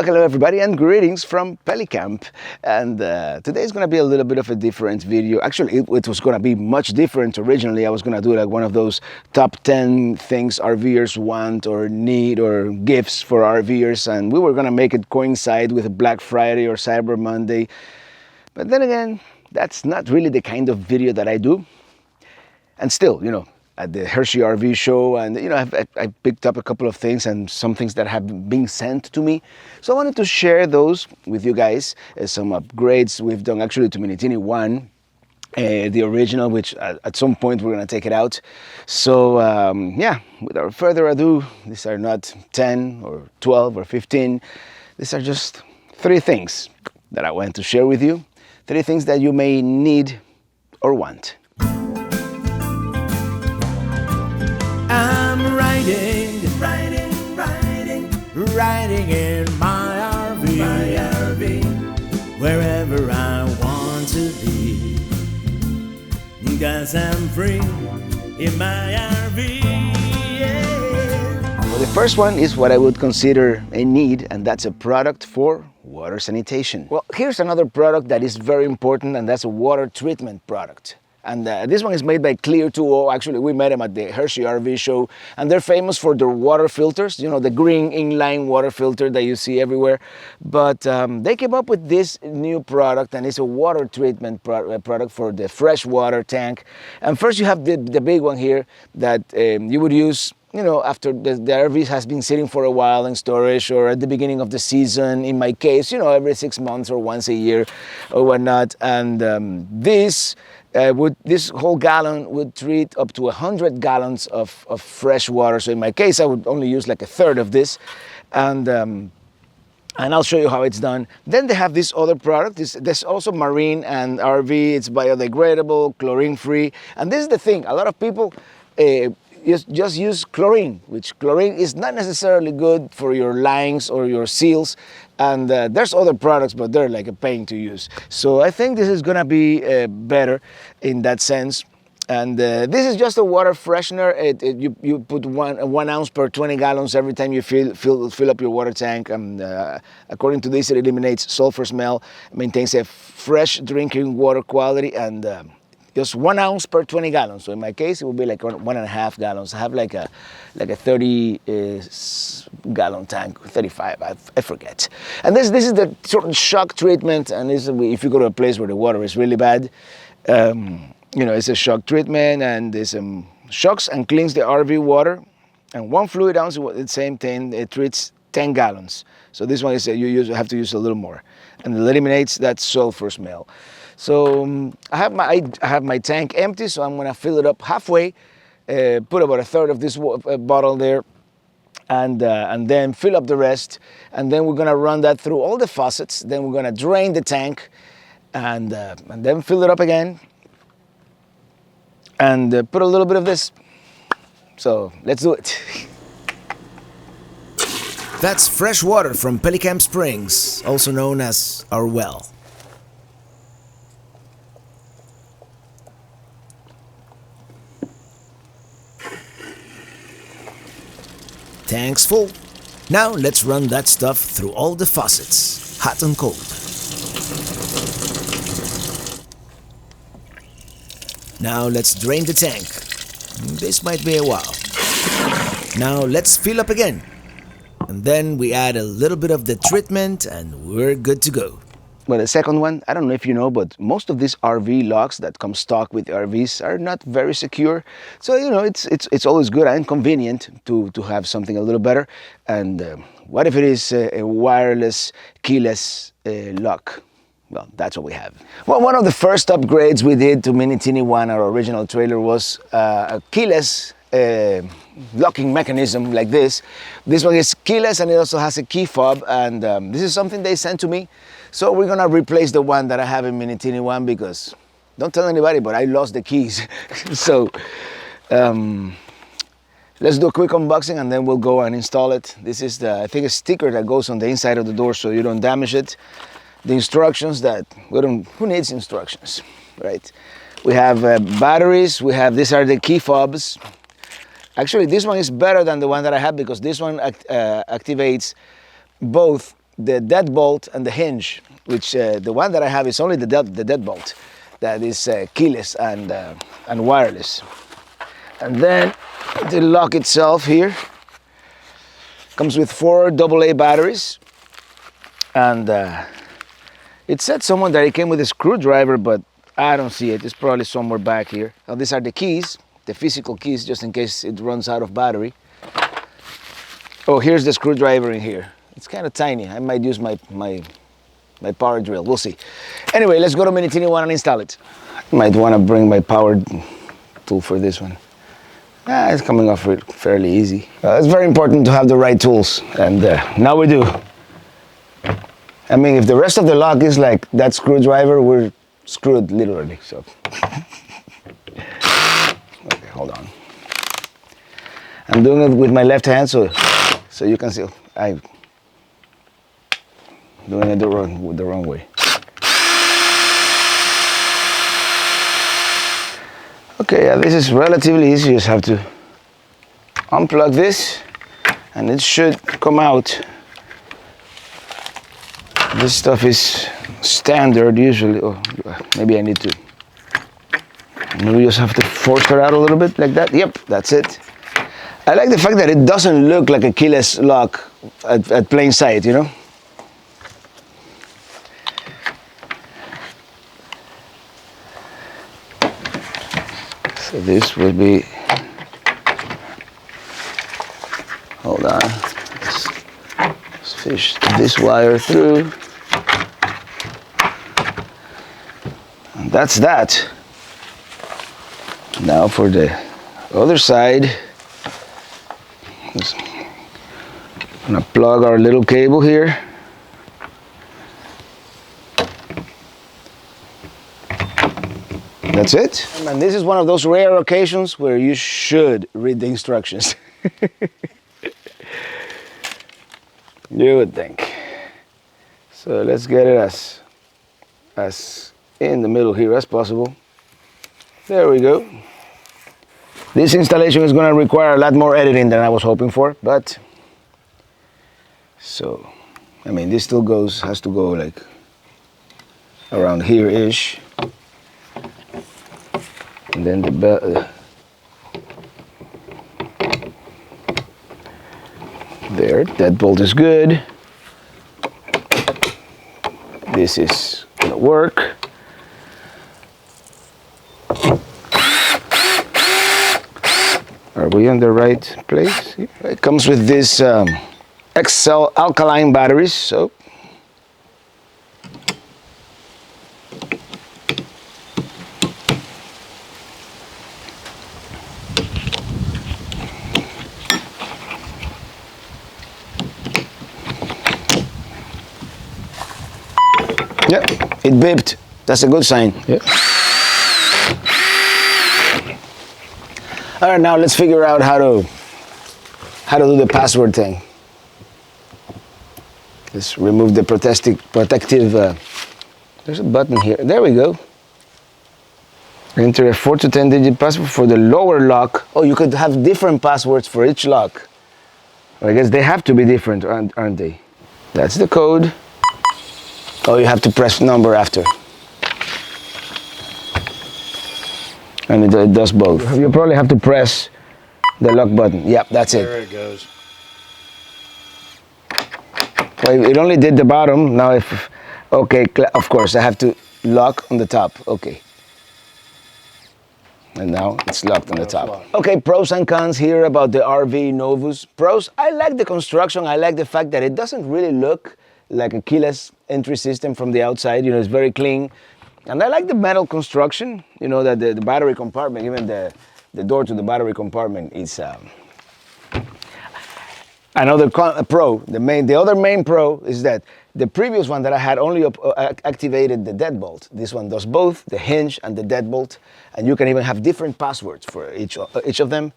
Well, hello everybody and greetings from Pelicamp. And today is going to be a little bit of a different video. Actually, it was going to be much different originally. I was going to do like one of those top 10 things RVers want or need or gifts for RVers. And we were going to make it coincide with Black Friday or Cyber Monday. But then again, that's not really the kind of video that I do. And still, you know, at the Hershey RV show, and you know, I picked up a couple of things and some things that have been sent to me. So I wanted to share those with you guys. Some upgrades we've done actually to Minitini 1, the original, which at some point we're gonna take it out. So yeah, without further ado, these are not 10 or 12 or 15. These are just 3 things that I want to share with you. 3 things that you may need or want. I'm riding in my RV, wherever I want to be, 'cause I'm free in my RV, yeah. Well, the first one is what I would consider a need, and that's a product for water sanitation. Well, here's another product that is very important, and that's a water treatment product. And this one is made by Clear 2O. Actually, we met them at the Hershey RV show, and they're famous for their water filters, you know, the green inline water filter that you see everywhere. But they came up with this new product, and it's a water treatment product for the freshwater tank. And first you have the big one here that you would use, you know, after the RV has been sitting for a while in storage, or at the beginning of the season, in my case, you know, every 6 months or once a year or whatnot. And this whole gallon would treat up to 100 gallons of fresh water. So in my case, I would only use like a third of this. And I'll show you how it's done. Then they have this other product. There's also marine and RV. It's biodegradable, chlorine-free. And this is the thing. A lot of people just use chlorine, which chlorine is not necessarily good for your lines or your seals. And there's other products, but they're like a pain to use. So I think this is gonna be better in that sense. And this is just a water freshener. You put one ounce per 20 gallons every time you fill up your water tank. And according to this, it eliminates sulfur smell, maintains a fresh drinking water quality, and just 1 ounce per 20 gallons. So in my case, it will be like 1.5 gallons. I have like a 30 gallon tank, 35, I forget. And this is the sort of shock treatment. And this, if you go to a place where the water is really bad, you know, it's a shock treatment, and this shocks and cleans the RV water. And 1 fluid ounce, the same thing, it treats 10 gallons. So this one is you have to use a little more, and it eliminates that sulfur smell. So I have my tank empty, so I'm gonna fill it up halfway, put about a third of this bottle there, and then fill up the rest. And then we're gonna run that through all the faucets. Then we're gonna drain the tank, and then fill it up again, and put a little bit of this. So let's do it. That's fresh water from Pelicamp Springs, also known as our well. Tank's full. Now let's run that stuff through all the faucets, hot and cold. Now let's drain the tank. This might be a while. Now let's fill up again. And then we add a little bit of the treatment, and we're good to go. Well, the second one, I don't know if you know, but most of these RV locks that come stock with RVs are not very secure. So, you know, it's always good and convenient to have something a little better. And what if it is a wireless, keyless lock? Well, that's what we have. Well, one of the first upgrades we did to Minitini 1, our original trailer, was a keyless locking mechanism like this. This one is keyless, and it also has a key fob, and this is something they sent to me. So we're gonna replace the one that I have in Minitini 1, because, don't tell anybody, but I lost the keys. So let's do a quick unboxing, and then we'll go and install it. This is I think a sticker that goes on the inside of the door so you don't damage it. The instructions that, who needs instructions, right? We have batteries, these are the key fobs. Actually, this one is better than the one that I have, because this one activates both the deadbolt and the hinge, which the one that I have is only the deadbolt that is keyless and wireless. And then the lock itself here comes with 4 AA batteries, and it said someone that it came with a screwdriver, but I don't see it. It's probably somewhere back here. Now these are the keys, the physical keys, just in case it runs out of battery. Oh, here's the screwdriver in here. It's kind of tiny. I might use my power drill. We'll see. Anyway, let's go to Minitini 1 and install it. I might want to bring my power tool for this one. It's coming off fairly easy. It's very important to have the right tools, and now we do. I mean, if the rest of the lock is like that screwdriver, we're screwed literally. So, okay, hold on. I'm doing it with my left hand, so you can see I'm doing it the wrong way. Okay, this is relatively easy. You just have to unplug this, and it should come out. This stuff is standard usually. Oh, maybe I need to. Maybe you just have to force her out a little bit like that. Yep, that's it. I like the fact that it doesn't look like a keyless lock at plain sight, you know? So this will be, hold on, let's fish this wire through. And that's that. Now for the other side, I'm gonna plug our little cable here. That's it. And this is one of those rare occasions where you should read the instructions. You would think. So let's get it as in the middle here as possible. There we go. This installation is going to require a lot more editing than I was hoping for, but so, I mean, this still has to go like around here-ish. And then the there, that bolt is good. This is gonna work. Are we in the right place? It comes with this XL alkaline batteries, so yeah, it beeped. That's a good sign. Yeah. All right, now let's figure out how to do the password thing. Let's remove the protective. There's a button here. There we go. Enter a 4 to 10 digit password for the lower lock. Oh, you could have different passwords for each lock. I guess they have to be different, aren't they? That's the code. Oh, you have to press number after. And it does both. You probably have to press the lock button. Yep, that's it. There it goes. Well, it only did the bottom. Now if, okay, of course, I have to lock on the top. Okay. And now it's locked on the top. Okay, pros and cons here about the RV Novus. Pros, I like the construction. I like the fact that it doesn't really look like a keyless entry system from the outside. You know, it's very clean. And I like the metal construction, you know, that the battery compartment, even the door to the battery compartment is another pro. The other main pro is that the previous one that I had only activated the deadbolt. This one does both, the hinge and the deadbolt, and you can even have different passwords for each of them.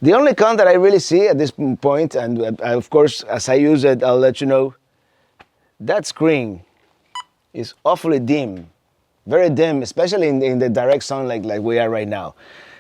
The only con that I really see at this point, and of course, as I use it, I'll let you know, that screen is awfully dim, very dim, especially in the direct sunlight like we are right now.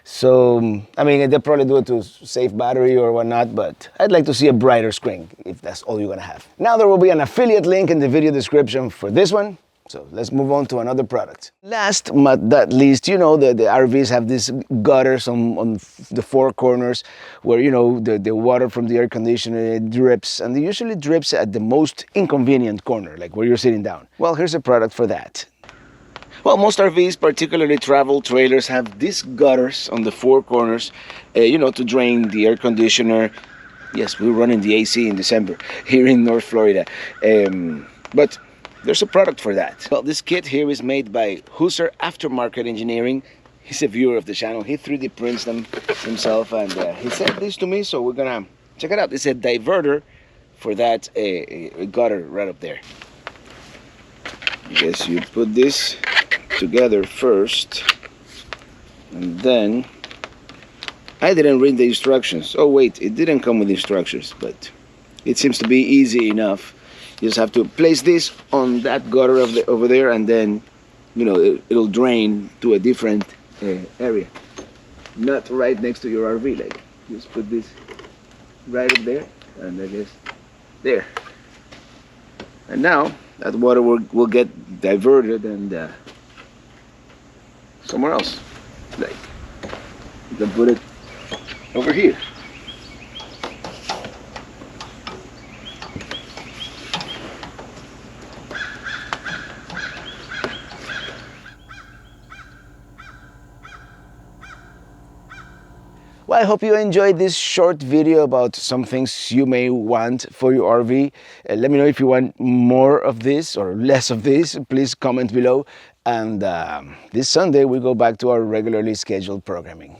So, I mean, they probably do it to save battery or whatnot, but I'd like to see a brighter screen if that's all you're gonna have. Now there will be an affiliate link in the video description for this one. So let's move on to another product. Last but not least, you know, the RVs have these gutters on the four corners where, you know, the water from the air conditioner drips, and it usually drips at the most inconvenient corner, like where you're sitting down. Well, here's a product for that. Well, most RVs, particularly travel trailers, have these gutters on the four corners, you know, to drain the air conditioner. Yes, we're running the AC in December here in North Florida. But there's a product for that. Well, this kit here is made by Husser Aftermarket Engineering. He's a viewer of the channel. He 3D prints them himself, and he sent this to me, so we're gonna check it out. It's a diverter for that gutter right up there. I guess you put this together first, and then I didn't read the instructions. Oh wait, it didn't come with instructions, but it seems to be easy enough. You just have to place this on that gutter over there, and then, you know, it'll drain to a different area, not right next to your RV. Like, just put this right up there, and I guess there. And now that water will get diverted and somewhere else. Like, you can put it over here. Well, I hope you enjoyed this short video about some things you may want for your RV. Let me know if you want more of this or less of this. Please comment below. And this Sunday, we go back to our regularly scheduled programming.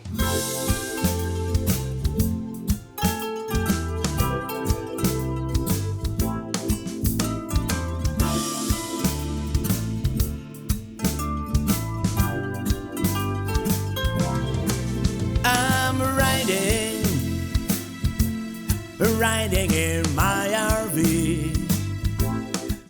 Riding in my RV.